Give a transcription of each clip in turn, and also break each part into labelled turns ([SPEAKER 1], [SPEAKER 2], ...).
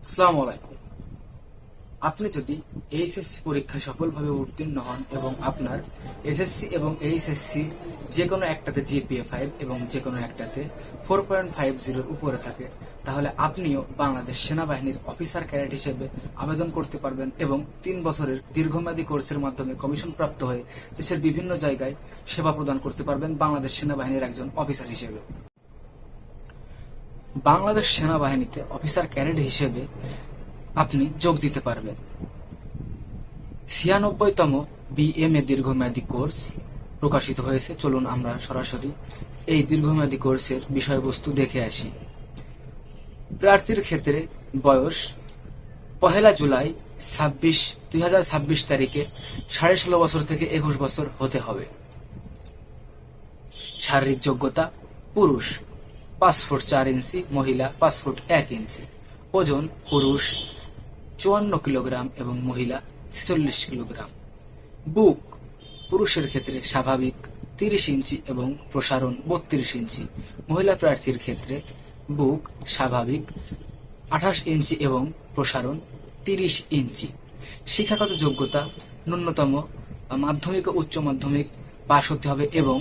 [SPEAKER 1] আসসালামু আলাইকুম। আপনি যদি এইচএসসি পরীক্ষায় সফলভাবে উত্তীর্ণ হন এবং আপনার এসএসসি এবং এইচএসসি যে কোনো একটাতে জিপিএ 5 এবং যে কোনো একটাতে 4.50 উপরে থাকে, তাহলে আপনিও বাংলাদেশ সেনাবাহিনীর অফিসার ক্যাডেট হিসেবে আবেদন করতে পারবেন এবং 3 বছরের দীর্ঘমেয়াদী কোর্সের মাধ্যমে কমিশন প্রাপ্ত হয়ে দেশের বিভিন্ন জায়গায় সেবা প্রদান করতে পারবেন বাংলাদেশ সেনাবাহিনীর একজন অফিসার হিসেবে। বাংলাদেশ সেনাবাহিনীতে অফিসার ক্যাডেট হিসেবে আপনি যোগ দিতে পারবেন। 96তম বিএমএ দীর্ঘমেয়াদী কোর্স প্রকাশিত হয়েছে। চলুন আমরা সরাসরি এই দীর্ঘমেয়াদী কোর্সের বিষয়বস্তু দেখে আসি। প্রার্থীর ক্ষেত্রে বয়স 1 জুলাই 2026 তারিখে 16.5 বছর থেকে 21 বছর হতে হবে। শারীরিক যোগ্যতা: পুরুষ 5 ফুট 4 ইঞ্চি, মহিলা 5 ফুট 1 ইঞ্চি। ওজন: পুরুষ 54 কিলোগ্রাম এবং মহিলা 46 কিলোগ্রাম। বুক: পুরুষের ক্ষেত্রে স্বাভাবিক 30 ইঞ্চি এবং প্রসারণ 32 ইঞ্চি। মহিলা প্রার্থীর ক্ষেত্রে বুক স্বাভাবিক 28 ইঞ্চি এবং প্রসারণ 30 ইঞ্চি। শিক্ষাগত যোগ্যতা: ন্যূনতম মাধ্যমিক ও উচ্চ মাধ্যমিক পাশ হতে হবে এবং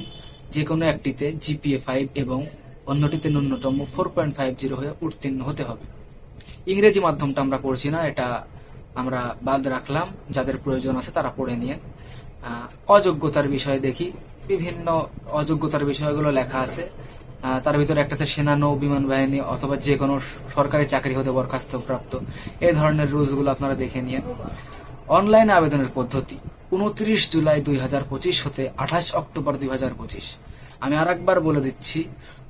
[SPEAKER 1] যে কোনো একটিতে জিপিএ 5 এবং অন্যটিতে ন্যূনতম 4.50 হয়ে উত্তীর্ণ হতে হবে। ইংরেজি মাধ্যমটা আমরা পড়ছি না, এটা আমরা বাদ রাখলাম, যাদের প্রয়োজন আছে তারা পড়ে নিয়ে। অযোগ্যতার বিষয়ে দেখি। বিভিন্ন অযোগ্যতার বিষয়গুলো লেখা আছে। তার ভিতরে একটা আছে সেনা, নৌ বিমান বাহিনী অথবা যে কোনো সরকারি চাকরি হতে বরখাস্তপ্রাপ্ত। এই ধরনের রুলসগুলো আপনারা দেখে নিন। অনলাইনে আবেদনের পদ্ধতি: 29 জুলাই 2025 হতে 28 অক্টোবর 2025। আমি আর একবার বলে দিচ্ছি,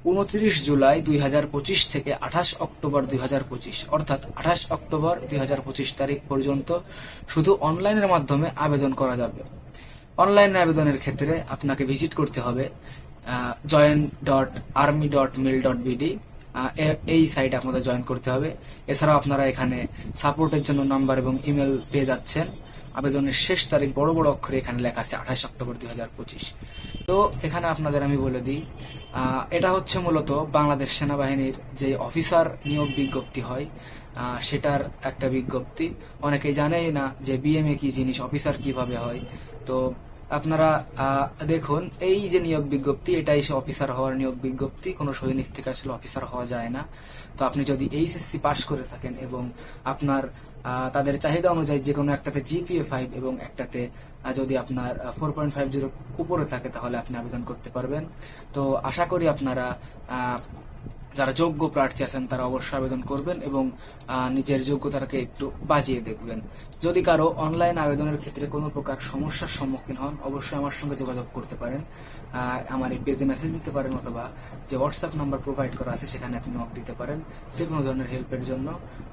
[SPEAKER 1] 29 জুলাই 2025 থেকে 28 অক্টোবর 2025, অর্থাৎ 28 অক্টোবর 2025 তারিখ পর্যন্ত শুধু অনলাইনের মাধ্যমে আবেদন করা যাবে। অনলাইনে আবেদনের ক্ষেত্রে আপনাকে ভিজিট করতে হবে join.army.mil.bd, এই সাইটে আপনাদের জয়েন করতে হবে। এছাড়াও আপনারা এখানে সাপোর্টের জন্য নাম্বার এবং ইমেল পেয়ে যাচ্ছেন। আবেদনের শেষ তারিখ বড় বড় অক্ষরে এখানে লেখা আছে 28 অক্টোবর 2025। তো এখানে আপনাদের আমি বলে দিই, এটা হচ্ছে মূলত বাংলাদেশ সেনাবাহিনীর যে অফিসার নিয়োগ বিজ্ঞপ্তি হয় সেটার একটা বিজ্ঞপ্তি। অনেকেই জানেই না যে বিএমএ কি জিনিস, অফিসার কিভাবে হয়। তো আপনারা দেখুন, এই যে নিয়োগ বিজ্ঞপ্তি, এটাই সে অফিসার হওয়ার নিয়োগ বিজ্ঞপ্তি। কোনো সৈনিক থেকে আসলে অফিসার হওয়া যায় না। তো আপনি যদি এইচএসসি পাশ করে থাকেন এবং আপনার তাদের চাহিদা অনুযায়ী যে কোনো একটাতে জিপিএ 5 এবং একটাতে যদি আপনার 4.50 উপরে থাকে, তাহলে আপনি আবেদন করতে পারবেন। তো আশা করি আপনারা যারা যোগ্য প্রার্থী আছেন তারা অবশ্যই আবেদন করবেন এবং নিজের যোগ্যতাকে একটু বাজিয়ে দেখবেন। যদি কারো অনলাইন আবেদনের ক্ষেত্রে কোনো প্রকার সমস্যার সম্মুখীন হন, অবশ্যই আমার সঙ্গে যোগাযোগ করতে পারেন। আমার এই পেজে মেসেজ দিতে পারেন অথবা যে হোয়াটসঅ্যাপ নাম্বার প্রোভাইড করা আছে সেখানে আপনি নক দিতে পারেন। যে কোনো ধরনের হেল্পের জন্য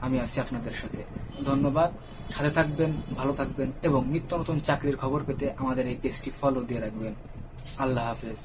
[SPEAKER 1] আমি আছি আপনাদের সাথে। ধন্যবাদ। সাথে থাকবেন, ভালো থাকবেন এবং নিত্য নতুন চাকরির খবর পেতে আমাদের এই পেজটি ফলো দিয়ে রাখবেন। আল্লাহ হাফেজ।